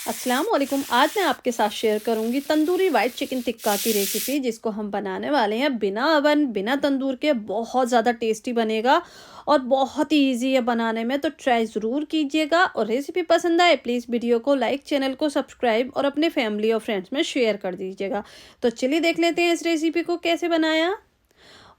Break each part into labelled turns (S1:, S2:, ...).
S1: अस्सलाम वालेकुम। आज मैं आपके साथ शेयर करूंगी तंदूरी वाइट चिकन टिक्का की रेसिपी, जिसको हम बनाने वाले हैं बिना अवन बिना तंदूर के। बहुत ज़्यादा टेस्टी बनेगा और बहुत ही इजी है बनाने में, तो ट्राई ज़रूर कीजिएगा। और रेसिपी पसंद आए प्लीज़ वीडियो को लाइक, चैनल को सब्सक्राइब और अपने फैमिली और फ्रेंड्स में शेयर कर दीजिएगा। तो चलिए देख लेते हैं इस रेसिपी को कैसे बनाया।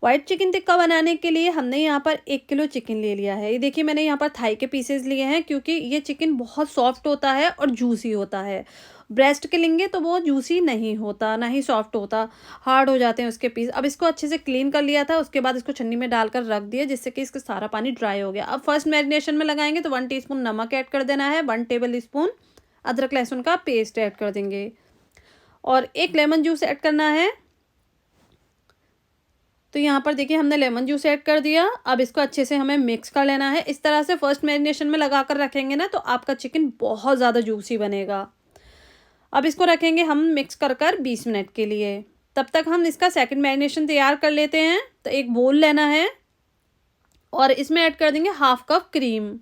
S1: व्हाइट चिकन टिक्का बनाने के लिए हमने यहाँ पर 1 किलो चिकन ले लिया है। ये देखिए, मैंने यहाँ पर थाई के पीसेस लिए हैं, क्योंकि ये चिकन बहुत सॉफ्ट होता है और जूसी होता है। ब्रेस्ट के लेंगे तो वो जूसी नहीं होता, ना ही सॉफ्ट होता, हार्ड हो जाते हैं उसके पीस। अब इसको अच्छे से क्लीन कर लिया था, उसके बाद इसको छन्नी में डालकर रख दिया, जिससे कि इसका सारा पानी ड्राई हो गया। अब फर्स्ट मैरिनेशन में लगाएंगे तो 1 टीस्पून नमक ऐड कर देना है, 1 टेबल स्पून अदरक लहसुन का पेस्ट ऐड कर देंगे और 1 लेमन जूस ऐड करना है। तो यहाँ पर देखिए, हमने लेमन जूस ऐड कर दिया। अब इसको अच्छे से हमें मिक्स कर लेना है। इस तरह से फर्स्ट मैरिनेशन में लगा कर रखेंगे ना, तो आपका चिकन बहुत ज़्यादा जूसी बनेगा। अब इसको रखेंगे हम मिक्स कर कर 20 मिनट के लिए। तब तक हम इसका सेकंड मैरिनेशन तैयार कर लेते हैं। तो एक बोल लेना है और इसमें ऐड कर देंगे 1/2 कप क्रीम।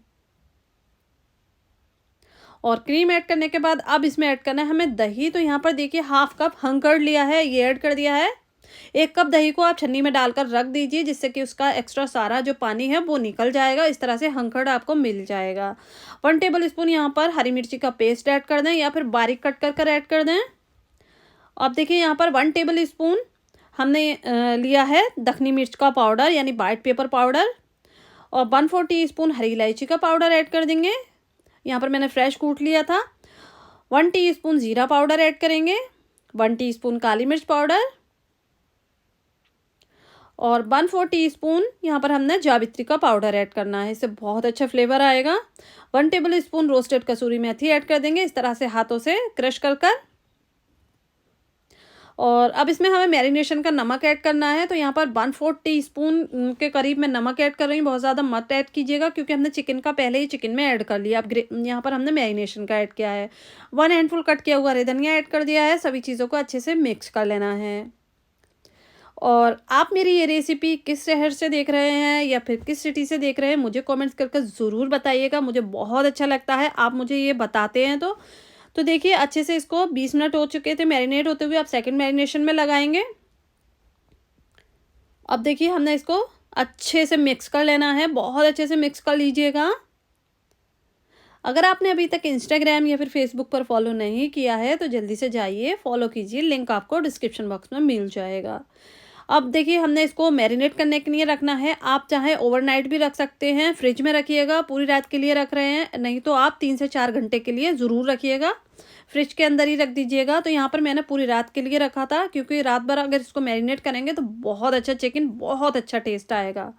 S1: और क्रीम ऐड करने के बाद अब इसमें ऐड करना है हमें दही। तो यहाँ पर देखिए, 1/2 कप हंकर्ड लिया है, ये ऐड कर दिया है। 1 कप दही को आप छन्नी में डालकर रख दीजिए, जिससे कि उसका एक्स्ट्रा सारा जो पानी है वो निकल जाएगा। इस तरह से हंकड़ आपको मिल जाएगा। 1 टेबल स्पून यहाँ पर हरी मिर्ची का पेस्ट ऐड कर दें, या फिर बारीक कट कर कर ऐड कर दें। अब देखिए, यहाँ पर 1 टेबल स्पून हमने लिया है दखनी मिर्च का पाउडर, यानी वाइट पेपर पाउडर। और 1/4 टीस्पून हरी इलायची का पाउडर ऐड कर देंगे। यहाँ पर मैंने फ्रेश कूट लिया था। 1 टीस्पून जीरा पाउडर ऐड करेंगे। 1 टीस्पून काली मिर्च पाउडर और 1/4 टीस्पून यहाँ पर हमने जावित्री का पाउडर ऐड करना है, इससे बहुत अच्छा फ्लेवर आएगा। 1 टेबल स्पून रोस्टेड कसूरी मेथी ऐड कर देंगे, इस तरह से हाथों से क्रश कर कर। और अब इसमें हमें मैरिनेशन का नमक ऐड करना है। तो यहाँ पर 1/4 टीस्पून के करीब मैं नमक ऐड कर रही हूँ। बहुत ज़्यादा मत ऐड कीजिएगा, क्योंकि हमने चिकन का पहले ही चिकन में ऐड कर लिया। अब यहाँ पर हमने मैरिनेशन का ऐड किया है। 1 हैंडफुल कट किया हुआ हरे धनिया ऐड कर दिया है। सभी चीज़ों को अच्छे से मिक्स कर लेना है। और आप मेरी ये रेसिपी किस शहर से देख रहे हैं या फिर किस सिटी से देख रहे हैं, मुझे कमेंट्स करके ज़रूर बताइएगा। मुझे बहुत अच्छा लगता है आप मुझे ये बताते हैं। तो देखिए, अच्छे से इसको 20 मिनट हो चुके थे मैरिनेट होते हुए। आप सेकंड मैरिनेशन में लगाएंगे। अब देखिए, हमने इसको अच्छे से मिक्स कर लेना है, बहुत अच्छे से मिक्स कर लीजिएगा। अगर आपने अभी तक इंस्टाग्राम या फिर फेसबुक पर फॉलो नहीं किया है तो जल्दी से जाइए, फॉलो कीजिए, लिंक आपको डिस्क्रिप्शन बॉक्स में मिल जाएगा। अब देखिए, हमने इसको मैरिनेट करने के लिए रखना है। आप चाहे ओवरनाइट भी रख सकते हैं, फ्रिज में रखिएगा। पूरी रात के लिए रख रहे हैं, नहीं तो आप 3 से 4 घंटे के लिए ज़रूर रखिएगा, फ्रिज के अंदर ही रख दीजिएगा। तो यहाँ पर मैंने पूरी रात के लिए रखा था, क्योंकि रात भर अगर इसको मैरिनेट करेंगे तो बहुत अच्छा चिकन, बहुत अच्छा टेस्ट आएगा।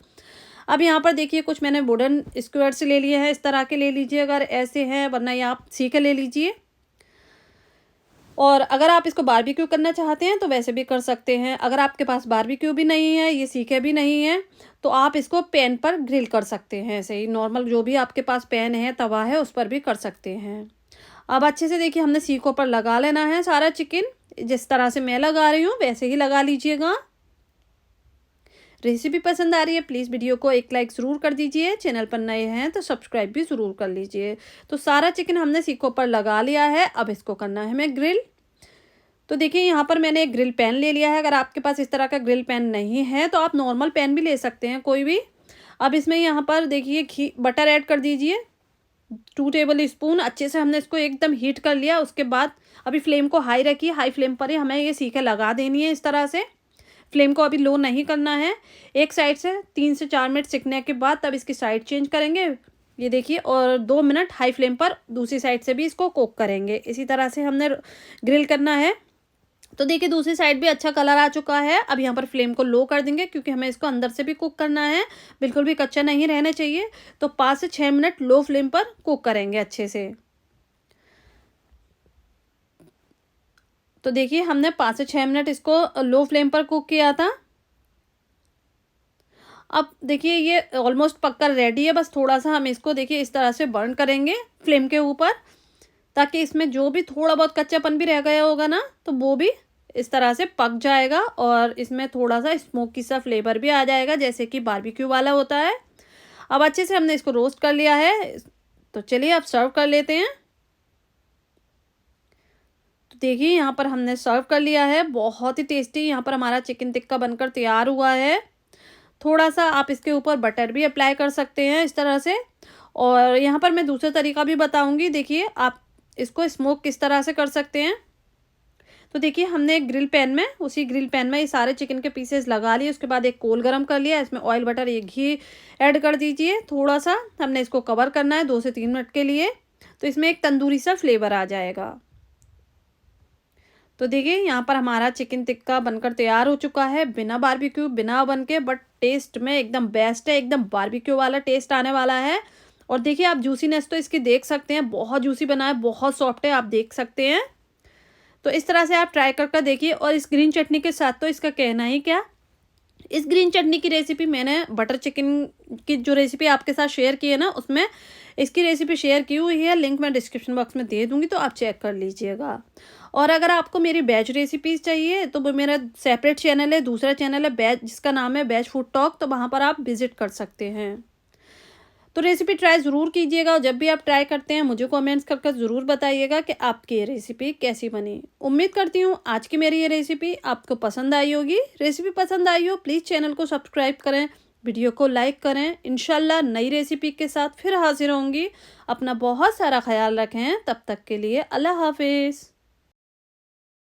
S1: अब यहाँ पर देखिए, कुछ मैंने वुडन स्क्वायर ले लिए हैं, इस तरह के ले लीजिए अगर ऐसे हैं, वरना ये आप सीखे ले लीजिए। और अगर आप इसको बारबेक्यू करना चाहते हैं तो वैसे भी कर सकते हैं। अगर आपके पास बारबेक्यू भी नहीं है, ये सीखे भी नहीं है, तो आप इसको पैन पर ग्रिल कर सकते हैं। ऐसे ही नॉर्मल जो भी आपके पास पैन है, तवा है, उस पर भी कर सकते हैं। अब अच्छे से देखिए, हमने सीखों पर लगा लेना है सारा चिकन। जिस तरह से मैं लगा रही हूँ वैसे ही लगा लीजिएगा। रेसिपी पसंद आ रही है प्लीज़ वीडियो को एक लाइक ज़रूर कर दीजिए। चैनल पर नए हैं तो सब्सक्राइब भी ज़रूर कर लीजिए। तो सारा चिकन हमने सीखों पर लगा लिया है। अब इसको करना है हमें ग्रिल। तो देखिए, यहाँ पर मैंने एक ग्रिल पैन ले लिया है। अगर आपके पास इस तरह का ग्रिल पैन नहीं है तो आप नॉर्मल पैन भी ले सकते हैं, कोई भी। अब इसमें यहाँ पर देखिए, घी बटर ऐड कर दीजिए 2 टेबल स्पून। अच्छे से हमने इसको एकदम हीट कर लिया। उसके बाद अभी फ्लेम को हाई रखिए, हाई फ्लेम पर ही हमें ये सीखे लगा देनी है। इस तरह से फ्लेम को अभी लो नहीं करना है। एक साइड से 3 से 4 मिनट सिकने के बाद तब इसकी साइड चेंज करेंगे, ये देखिए। और 2 मिनट हाई फ्लेम पर दूसरी साइड से भी इसको कुक करेंगे। इसी तरह से हमने ग्रिल करना है। तो देखिए, दूसरी साइड भी अच्छा कलर आ चुका है। अब यहाँ पर फ्लेम को लो कर देंगे, क्योंकि हमें इसको अंदर से भी कुक करना है, बिल्कुल भी कच्चा नहीं रहना चाहिए। तो 5 से 6 मिनट लो फ्लेम पर कुक करेंगे अच्छे से। तो देखिए, हमने 5 से 6 मिनट इसको लो फ्लेम पर कुक किया था। अब देखिए, ये ऑलमोस्ट पककर रेडी है। बस थोड़ा सा हम इसको देखिए इस तरह से बर्न करेंगे फ्लेम के ऊपर, ताकि इसमें जो भी थोड़ा बहुत कच्चापन भी रह गया होगा ना, तो वो भी इस तरह से पक जाएगा। और इसमें थोड़ा सा स्मोकी सा फ्लेवर भी आ जाएगा, जैसे कि बारबेक्यू वाला होता है। अब अच्छे से हमने इसको रोस्ट कर लिया है। तो चलिए अब सर्व कर लेते हैं। देखिए यहाँ पर हमने सर्व कर लिया है। बहुत ही टेस्टी यहाँ पर हमारा चिकन टिक्का बनकर तैयार हुआ है। थोड़ा-सा आप इसके ऊपर बटर भी अप्लाई कर सकते हैं इस तरह से। और यहाँ पर मैं दूसरा तरीका भी बताऊँगी। देखिए आप इसको स्मोक किस तरह से कर सकते हैं। तो देखिए हमने एक ग्रिल पैन में, उसी ग्रिल पैन में ये सारे चिकन के पीसेस लगा लिए। उसके बाद एक कोल गरम कर लिया, इसमें ऑयल बटर एक घी ऐड कर दीजिए। थोड़ा-सा हमने इसको कवर करना है 2 से 3 मिनट के लिए, तो इसमें एक तंदूरी सा फ्लेवर आ जाएगा। तो देखिए यहाँ पर हमारा चिकन टिक्का बनकर तैयार हो चुका है, बिना बारबेक्यू, बिना ओवन के, बट टेस्ट में एकदम बेस्ट है, एकदम बारबेक्यू वाला टेस्ट आने वाला है। और देखिए आप जूसीनेस तो इसकी देख सकते हैं, बहुत जूसी बना है, बहुत सॉफ्ट है, आप देख सकते हैं। तो इस तरह से आप ट्राई कर देखिए। और इस ग्रीन चटनी के साथ तो इसका कहना ही क्या। इस ग्रीन चटनी की रेसिपी मैंने बटर चिकन की जो रेसिपी आपके साथ शेयर की है ना, उसमें इसकी रेसिपी शेयर की हुई है। लिंक मैं डिस्क्रिप्शन बॉक्स में दे दूँगी, तो आप चेक कर लीजिएगा। और अगर आपको मेरी वेज रेसिपीज़ चाहिए तो वो मेरा सेपरेट चैनल है, दूसरा चैनल है वेज, जिसका नाम है वेज फूड टॉक, तो वहाँ पर आप विज़िट कर सकते हैं। तो रेसिपी ट्राई ज़रूर कीजिएगा, और जब भी आप ट्राई करते हैं मुझे कमेंट्स करके ज़रूर बताइएगा कि आपकी ये रेसिपी कैसी बनी। उम्मीद करती हूँ आज की मेरी ये रेसिपी आपको पसंद आई होगी। रेसिपी पसंद आई हो प्लीज़ चैनल को सब्सक्राइब करें, वीडियो को लाइक करें। इंशाल्लाह नई रेसिपी के साथ फिर हाजिर होंगी। अपना बहुत सारा ख्याल रखें, तब तक के लिए अल्लाह हाफिज़।